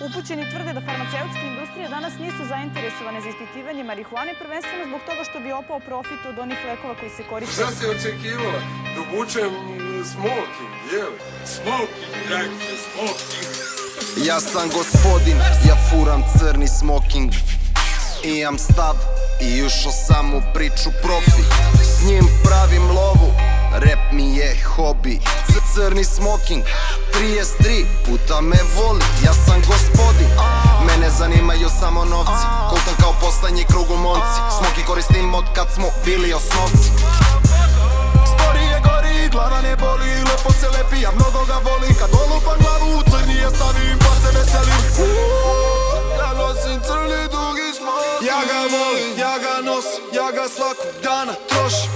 Upućeni tvrde da farmaceutske industrije danas nisu zainteresovane za ispitivanje marihuane, prvenstveno zbog toga što bi opao profit od onih lekova koji se koriste. Šta si očekivala? Da obučem smoking, jel? Smoking, jajče, smoking. Ja sam gospodin, ja furam crni smoking. Imam stav i ušao sam u priču profi. S njim pravim lovu, rap mi je hobi. Crni smoking, 33 puta me voli. Ja sam gospodin, mene zanimaju samo novci. Kultan kao poslednji krug u Monci. Smoking koristim od kad smo bili osnovci. Spori je gori, glava ne boli. Lepo se lepi, ja mnogo ga volim. Kad olupam glavu u crni je stavim pa se veselim. Ja nosim crni dugi smoking. Ja ga volim, ja ga nosim, ja ga svakog dana trošim.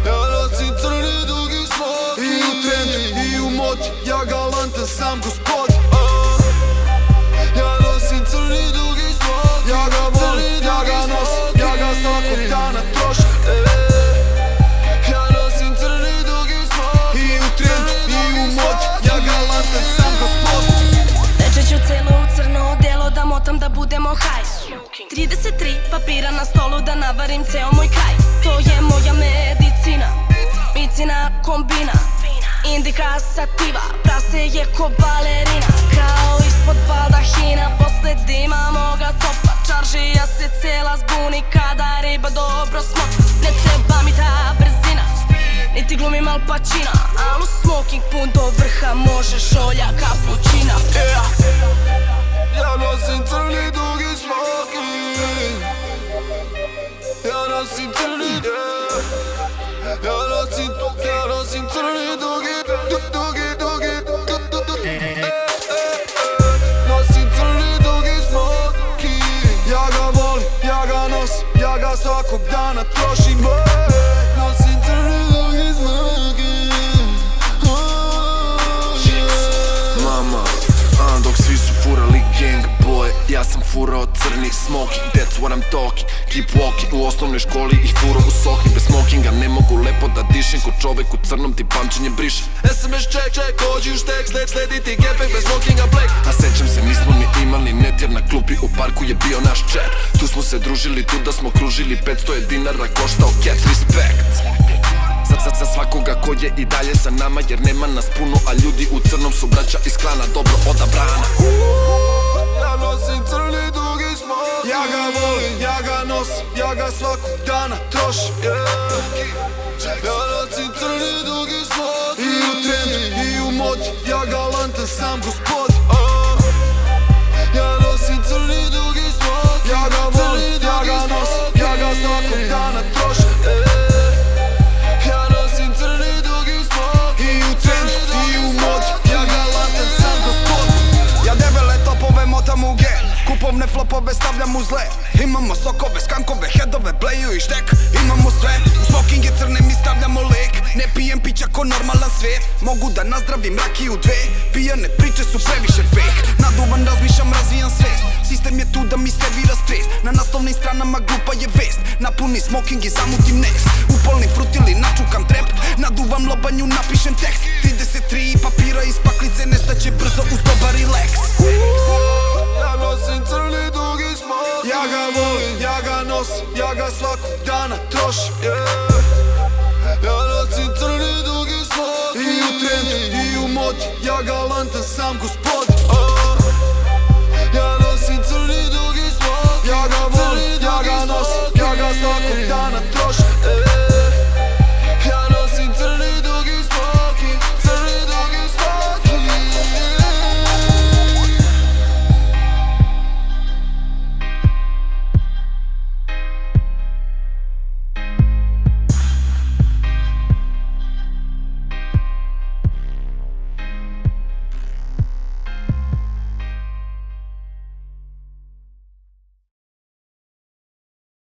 Ja nosim crni dugi smoking. I u trendu i u modi, ja galantan sam gospodin. Ja nosim crni dugi smoking. Ja ga volim, ja ga nosim, ja ga svakog dana trošim. Ja nosim crni dugi smoking. I u trendu i u modi, ja galantan sam gospodin. Večer ću celo u crno odelo da motam da budemo haj. 33 papira na stolu da navarim ceo moj kaj. To je moja medicina, micina kombina, indika sativa, prase je ko balerina. Kao ispod baldahina, posle dima moga topa. Čaržija se cela zbuni kada riba dobro smota. Ne treba mi ta brzina, niti glumim Al Pacina, al u smoking pun do vrha može šolja kapućina. Ja nosim crni dugi smoking. Ja nosim crni, ja nosim crni dugi, nosim crni dugi smoking. Ja ga volim, ja ga nosim, ja ga svakog dana trošim. Nosim crni dugi smoking. Mama, dok svi su furali gang boy, ja sam furao crni smoking. That's what I'm talking, keep walking. U osnovnoj školi ih furao u sohni. Bez smokinga ne mogu lepo da dišem. Ko čovek u crnom ti pamćenje briše. SMS check, dođi u štek, sledi ti gepek bez smokinga black. A sećam se nismo ni imali net jer na klupi u parku je bio naš chat. Tu smo se družili, tu da smo kružili. 500 je dinara koštao cat, respect. Za svakoga ko je i dalje sa nama, jer nema nas puno, a ljudi u crnom su braća iz klana dobro odabrana. Ja nosim crni dugi smoking. Ja ga volim, ja ga nosim, ja ga svakog dana trošim. Ja nosim crni dugi smoking. I u trendu i u modi, ja galantan sam gospodin. Ja nosim crni dugi smoking. Ja ga volim, ja ga nosim, ja ga svakog dana trošim. Ja nosim crni dugi smoking. I u trendu i u modi, ja galantan sam gospodin. Ja debele topove motam u gel, kupovne flopove stavljam u zle. Imamo sokove, skankove, headove, bleju i štek. Imamo sve, u smokinge crne mi stavljamo lik. Ne pijem pića ko normalan svijet, mogu da nazdravim rakiju dve. Pijane priče su previše fake, naduvan razmišljam, razvijam svest. Sistem je tu da mi servira stres, na naslovnim stranama glupa je vest. Napuni smoking i zamutim next, upalni frut ili načukam trap. Naduvam lobanju, napišem tekst. 33 papira iz paklice, nestaće brzo uz dobar relax. Ja nosim crni dugi smoking. Ja ga volim, ja ga nosim, ja ga svakog dana trošim. Ja nosim crni dugi smoking. I u trendu i u modi, ja galantan sam gospodin.